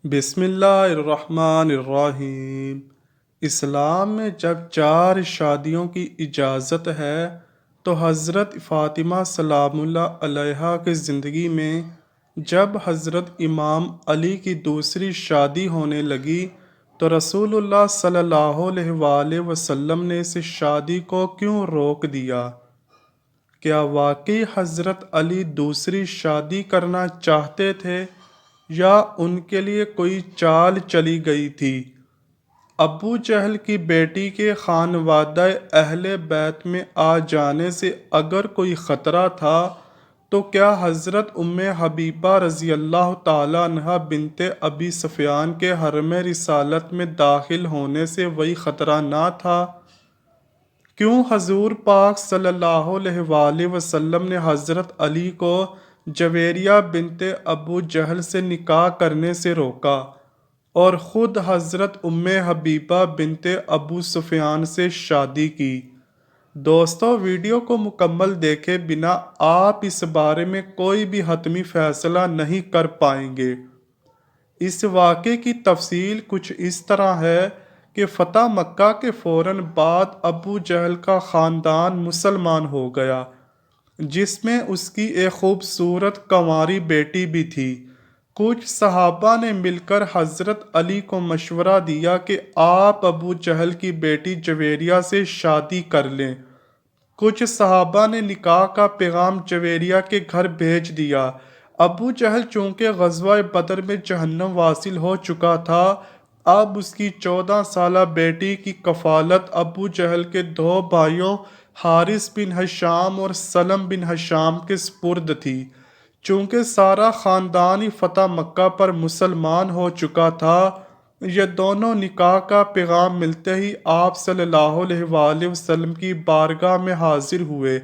بسم اللہ الرحمن الرحیم۔ اسلام میں جب 4 شادیوں کی اجازت ہے تو حضرت فاطمہ سلام اللہ علیہا کی زندگی میں جب حضرت امام علی کی دوسری شادی ہونے لگی تو رسول اللہ صلی اللہ علیہ وآلہ وسلم نے اس شادی کو کیوں روک دیا؟ کیا واقعی حضرت علی دوسری شادی کرنا چاہتے تھے یا ان کے لیے کوئی چال چلی گئی تھی؟ ابو جہل کی بیٹی کے خانوادہ اہل بیت میں آ جانے سے اگر کوئی خطرہ تھا تو کیا حضرت ام حبیبہ رضی اللہ تعالی عنہا بنت ابی سفیان کے حرم رسالت میں داخل ہونے سے وہی خطرہ نہ تھا؟ کیوں حضور پاک صلی اللہ علیہ وآلہ وسلم نے حضرت علی کو جویریہ بنت ابو جہل سے نکاح کرنے سے روکا اور خود حضرت ام حبیبہ بنت ابو سفیان سے شادی کی؟ دوستو، ویڈیو کو مکمل دیکھے بنا آپ اس بارے میں کوئی بھی حتمی فیصلہ نہیں کر پائیں گے۔ اس واقعے کی تفصیل کچھ اس طرح ہے کہ فتح مکہ کے فوراً بعد ابو جہل کا خاندان مسلمان ہو گیا، جس میں اس کی ایک خوبصورت کنواری بیٹی بھی تھی۔ کچھ صحابہ نے مل کر حضرت علی کو مشورہ دیا کہ آپ ابو جہل کی بیٹی جویریہ سے شادی کر لیں۔ کچھ صحابہ نے نکاح کا پیغام جویریہ کے گھر بھیج دیا۔ ابو جہل چونکہ غزوہ بدر میں جہنم واصل ہو چکا تھا، اب اس کی 14 سالہ بیٹی کی کفالت ابو جہل کے 2 بھائیوں حارث بن ہشام اور سلم بن ہشام کے سپرد تھی۔ چونکہ سارا خاندان ہی فتح مکہ پر مسلمان ہو چکا تھا، یہ دونوں نکاح کا پیغام ملتے ہی آپ صلی اللہ علیہ وآلہ وسلم کی بارگاہ میں حاضر ہوئے۔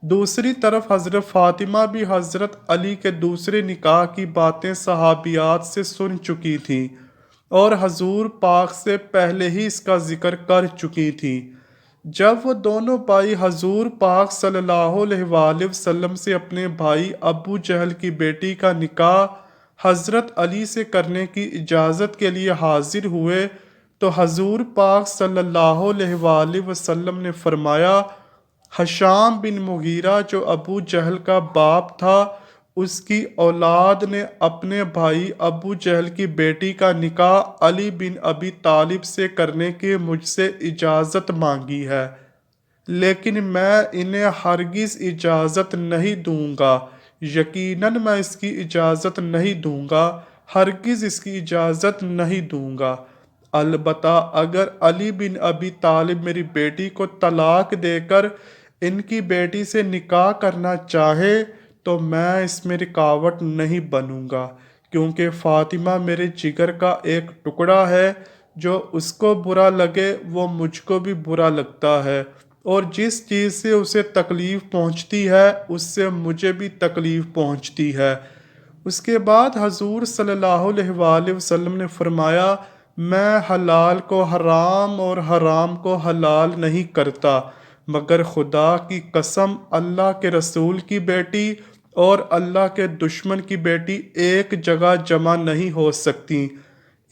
دوسری طرف حضرت فاطمہ بھی حضرت علی کے دوسرے نکاح کی باتیں صحابیات سے سن چکی تھیں اور حضور پاک سے پہلے ہی اس کا ذکر کر چکی تھیں۔ جب وہ دونوں بھائی حضور پاک صلی اللہ علیہ وآلہ وسلم سے اپنے بھائی ابو جہل کی بیٹی کا نکاح حضرت علی سے کرنے کی اجازت کے لیے حاضر ہوئے تو حضور پاک صلی اللہ علیہ وآلہ وسلم نے فرمایا، ہشام بن مغیرہ جو ابو جہل کا باپ تھا، اس کی اولاد نے اپنے بھائی ابو جہل کی بیٹی کا نکاح علی بن ابی طالب سے کرنے کی مجھ سے اجازت مانگی ہے، لیکن میں انہیں ہرگز اجازت نہیں دوں گا۔ یقیناً میں اس کی اجازت نہیں دوں گا، ہرگز اس کی اجازت نہیں دوں گا۔ البتہ اگر علی بن ابی طالب میری بیٹی کو طلاق دے کر ان کی بیٹی سے نکاح کرنا چاہے تو میں اس میں رکاوٹ نہیں بنوں گا، کیونکہ فاطمہ میرے جگر کا ایک ٹکڑا ہے، جو اس کو برا لگے وہ مجھ کو بھی برا لگتا ہے، اور جس چیز سے اسے تکلیف پہنچتی ہے اس سے مجھے بھی تکلیف پہنچتی ہے۔ اس کے بعد حضور صلی اللہ علیہ وآلہ وسلم نے فرمایا، میں حلال کو حرام اور حرام کو حلال نہیں کرتا، مگر خدا کی قسم اللہ کے رسول کی بیٹی اور اللہ کے دشمن کی بیٹی ایک جگہ جمع نہیں ہو سکتی۔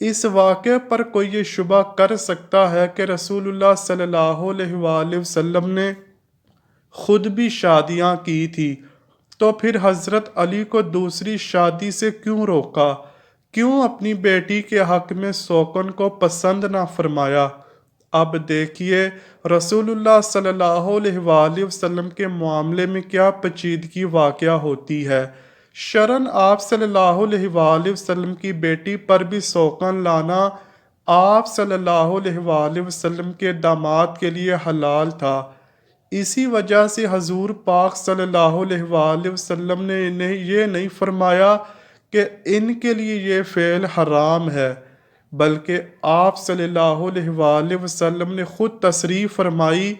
اس واقعے پر کوئی یہ شبہ کر سکتا ہے کہ رسول اللہ صلی اللہ علیہ وآلہ وسلم نے خود بھی شادیاں کی تھی، تو پھر حضرت علی کو دوسری شادی سے کیوں روکا؟ کیوں اپنی بیٹی کے حق میں سوکن کو پسند نہ فرمایا؟ اب دیکھیے رسول اللہ صلی اللہ علیہ وآلہ وسلم کے معاملے میں کیا پیچیدگی واقع ہوتی ہے۔ شرعاً آپ صلی اللہ علیہ وآلہ وسلم کی بیٹی پر بھی سوکن لانا آپ صلی اللہ علیہ وآلہ وسلم کے داماد کے لیے حلال تھا۔ اسی وجہ سے حضور پاک صلی اللہ علیہ وآلہ وسلم نے انہیں یہ نہیں فرمایا کہ ان کے لیے یہ فعل حرام ہے، بلکہ آپ صلی اللہ علیہ وآلہ وسلم نے خود تصریح فرمائی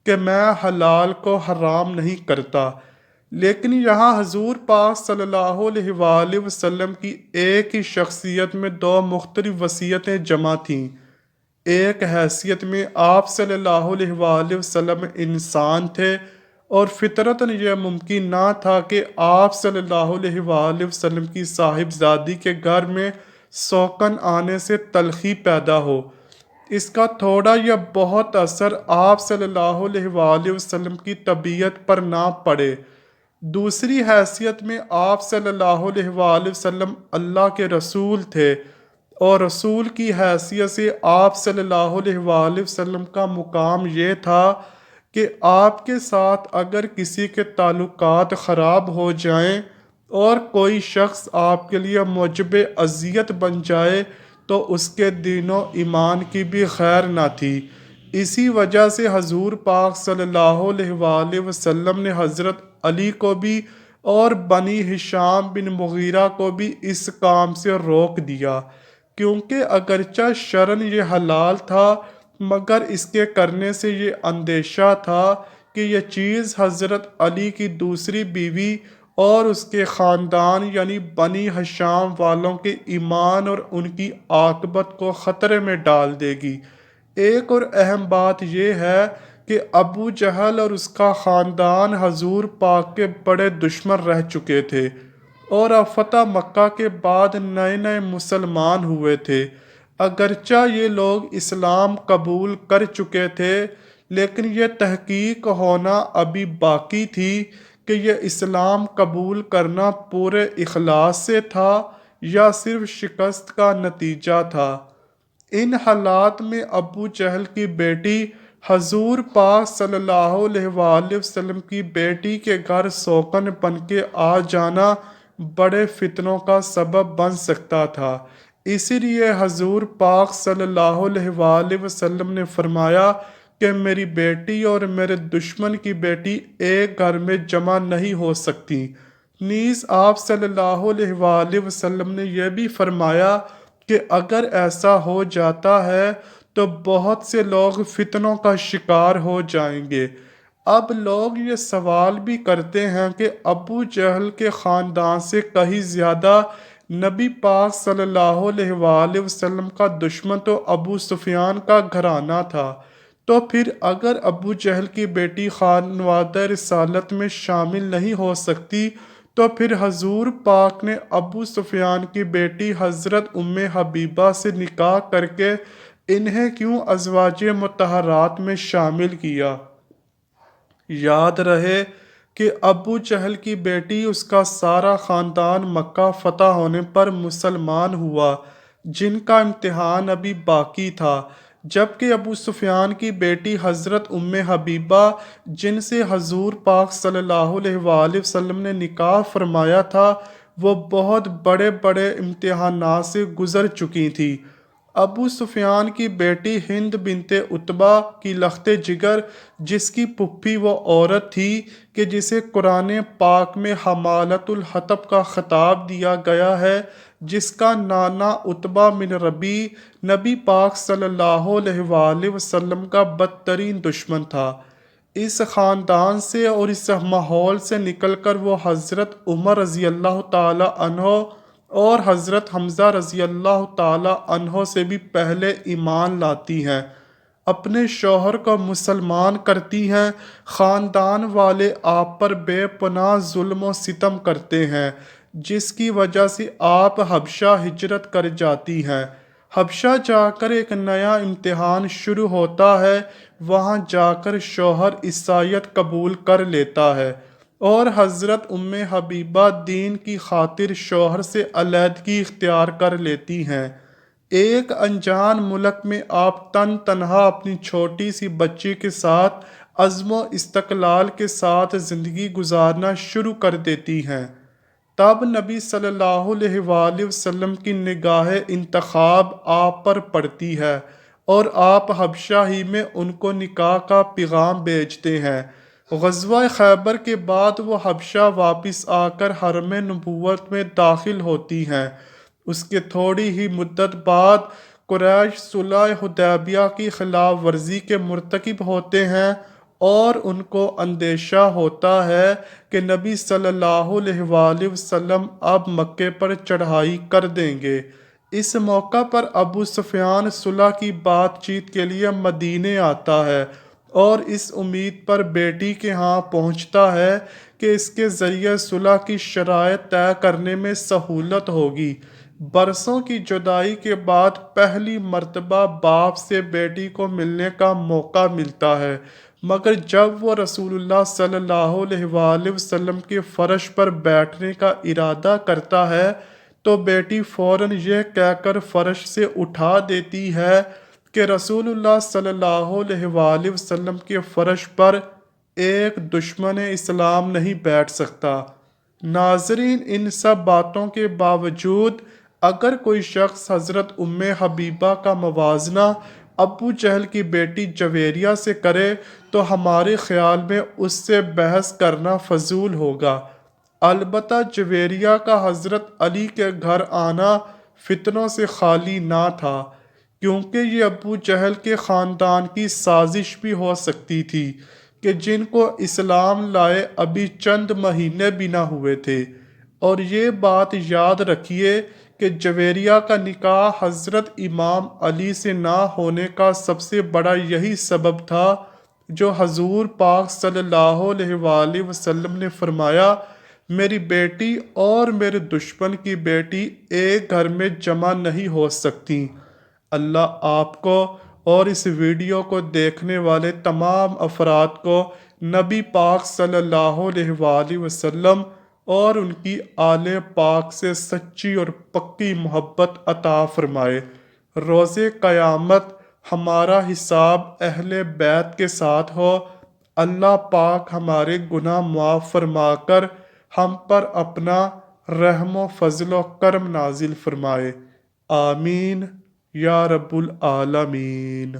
کہ میں حلال کو حرام نہیں کرتا۔ لیکن یہاں حضور پاک صلی اللہ علیہ وآلہ وسلم کی ایک ہی شخصیت میں 2 مختلف وصیتیں جمع تھیں۔ ایک حیثیت میں آپ صلی اللہ علیہ وآلہ وسلم انسان تھے اور فطرتاً یہ ممکن نہ تھا کہ آپ صلی اللہ علیہ وآلہ وسلم کی صاحبزادی کے گھر میں سوکن آنے سے تلخی پیدا ہو۔ اس کا تھوڑا یا بہت اثر آپ صلی اللہ علیہ وآلہ وسلم کی طبیعت پر نہ پڑے۔ دوسری حیثیت میں آپ صلی اللہ علیہ وآلہ وسلم اللہ کے رسول تھے، اور رسول کی حیثیت سے آپ صلی اللہ علیہ وآلہ وسلم کا مقام یہ تھا کہ آپ کے ساتھ اگر کسی کے تعلقات خراب ہو جائیں اور کوئی شخص آپ کے لیے موجب اذیت بن جائے تو اس کے دین و ایمان کی بھی خیر نہ تھی۔ اسی وجہ سے حضور پاک صلی اللہ علیہ وآلہ وسلم نے حضرت علی کو بھی اور بنی ہشام بن مغیرہ کو بھی اس کام سے روک دیا، کیونکہ اگرچہ شرعاً یہ حلال تھا مگر اس کے کرنے سے یہ اندیشہ تھا کہ یہ چیز حضرت علی کی دوسری بیوی اور اس کے خاندان یعنی بنی ہشام والوں کے ایمان اور ان کی عاقبت کو خطرے میں ڈال دے گی۔ ایک اور اہم بات یہ ہے کہ ابو جہل اور اس کا خاندان حضور پاک کے بڑے دشمن رہ چکے تھے، اور اب فتح مکہ کے بعد نئے نئے مسلمان ہوئے تھے۔ اگرچہ یہ لوگ اسلام قبول کر چکے تھے لیکن یہ تحقیق ہونا ابھی باقی تھی کہ یہ اسلام قبول کرنا پورے اخلاص سے تھا یا صرف شکست کا نتیجہ تھا۔ ان حالات میں ابو جہل کی بیٹی حضور پاک صلی اللہ علیہ وآلہ وسلم کی بیٹی کے گھر سوکن بن کے آ جانا بڑے فتنوں کا سبب بن سکتا تھا۔ اسی لیے حضور پاک صلی اللہ علیہ وآلہ وسلم نے فرمایا کہ میری بیٹی اور میرے دشمن کی بیٹی ایک گھر میں جمع نہیں ہو سکتی۔ نیز آپ صلی اللہ علیہ وآلہ وسلم نے یہ بھی فرمایا کہ اگر ایسا ہو جاتا ہے تو بہت سے لوگ فتنوں کا شکار ہو جائیں گے۔ اب لوگ یہ سوال بھی کرتے ہیں کہ ابو جہل کے خاندان سے کہیں زیادہ نبی پاک صلی اللہ علیہ وآلہ وسلم کا دشمن تو ابو سفیان کا گھرانہ تھا، تو پھر اگر ابو جہل کی بیٹی خانوادہ رسالت میں شامل نہیں ہو سکتی تو پھر حضور پاک نے ابو سفیان کی بیٹی حضرت ام حبیبہ سے نکاح کر کے انہیں کیوں ازواج مطہرات میں شامل کیا؟ یاد رہے کہ ابو جہل کی بیٹی اس کا سارا خاندان مکہ فتح ہونے پر مسلمان ہوا، جن کا امتحان ابھی باقی تھا، جبکہ ابو سفیان کی بیٹی حضرت ام حبیبہ جن سے حضور پاک صلی اللہ علیہ وآلہ وسلم نے نکاح فرمایا تھا وہ بہت بڑے بڑے امتحانات سے گزر چکی تھی۔ ابو سفیان کی بیٹی ہند بنت عتبہ کی لخت جگر، جس کی پھوپھی وہ عورت تھی کہ جسے قرآن پاک میں حمالۃ الحطب کا خطاب دیا گیا ہے، جس کا نانا عتبہ بن ربیع نبی پاک صلی اللہ علیہ وآلہ وسلم کا بدترین دشمن تھا، اس خاندان سے اور اس ماحول سے نکل کر وہ حضرت عمر رضی اللہ تعالی عنہ اور حضرت حمزہ رضی اللہ تعالی عنہ سے بھی پہلے ایمان لاتی ہیں، اپنے شوہر کو مسلمان کرتی ہیں، خاندان والے آپ پر بے پناہ ظلم و ستم کرتے ہیں، جس کی وجہ سے آپ حبشہ ہجرت کر جاتی ہیں۔ حبشہ جا کر ایک نیا امتحان شروع ہوتا ہے، وہاں جا کر شوہر عیسائیت قبول کر لیتا ہے اور حضرت ام حبیبہ دین کی خاطر شوہر سے علیحدگی اختیار کر لیتی ہیں۔ ایک انجان ملک میں آپ تنہا اپنی چھوٹی سی بچی کے ساتھ عزم و استقلال کے ساتھ زندگی گزارنا شروع کر دیتی ہیں۔ تب نبی صلی اللہ علیہ وآلہ وسلم کی نگاہ انتخاب آپ پر پڑتی ہے اور آپ حبشہ ہی میں ان کو نکاح کا پیغام بھیجتے ہیں۔ غزوہ خیبر کے بعد وہ حبشہ واپس آ کر حرم نبوت میں داخل ہوتی ہیں۔ اس کے تھوڑی ہی مدت بعد قریش صلح حدیبیہ کی خلاف ورزی کے مرتکب ہوتے ہیں اور ان کو اندیشہ ہوتا ہے کہ نبی صلی اللہ علیہ وآلہ وسلم اب مکے پر چڑھائی کر دیں گے۔ اس موقع پر ابو سفیان صلح کی بات چیت کے لیے مدینے آتا ہے اور اس امید پر بیٹی کے ہاں پہنچتا ہے کہ اس کے ذریعے صلح کی شرائط طے کرنے میں سہولت ہوگی۔ برسوں کی جدائی کے بعد پہلی مرتبہ باپ سے بیٹی کو ملنے کا موقع ملتا ہے، مگر جب وہ رسول اللہ صلی اللہ علیہ وآلہ وسلم کے فرش پر بیٹھنے کا ارادہ کرتا ہے تو بیٹی فوراً یہ کہہ کر فرش سے اٹھا دیتی ہے کہ رسول اللہ صلی اللہ علیہ وآلہ وسلم کے فرش پر ایک دشمن اسلام نہیں بیٹھ سکتا۔ ناظرین، ان سب باتوں کے باوجود اگر کوئی شخص حضرت ام حبیبہ کا موازنہ ابو جہل کی بیٹی جویریہ سے کرے تو ہمارے خیال میں اس سے بحث کرنا فضول ہوگا۔ البتہ جویریہ کا حضرت علی کے گھر آنا فتنوں سے خالی نہ تھا، کیونکہ یہ ابو جہل کے خاندان کی سازش بھی ہو سکتی تھی کہ جن کو اسلام لائے ابھی چند مہینے بھی نہ ہوئے تھے۔ اور یہ بات یاد رکھیے کہ جویریہ کا نکاح حضرت امام علی سے نہ ہونے کا سب سے بڑا یہی سبب تھا جو حضور پاک صلی اللہ علیہ وآلہ وسلم نے فرمایا، میری بیٹی اور میرے دشمن کی بیٹی ایک گھر میں جمع نہیں ہو سکتی۔ اللہ آپ کو اور اس ویڈیو کو دیکھنے والے تمام افراد کو نبی پاک صلی اللہ علیہ وآلہ وسلم اور ان کی آل پاک سے سچی اور پکی محبت عطا فرمائے۔ روز قیامت ہمارا حساب اہل بیت کے ساتھ ہو، اللہ پاک ہمارے گناہ معاف فرما کر ہم پر اپنا رحم و فضل و کرم نازل فرمائے۔ آمین یا رب العالمین۔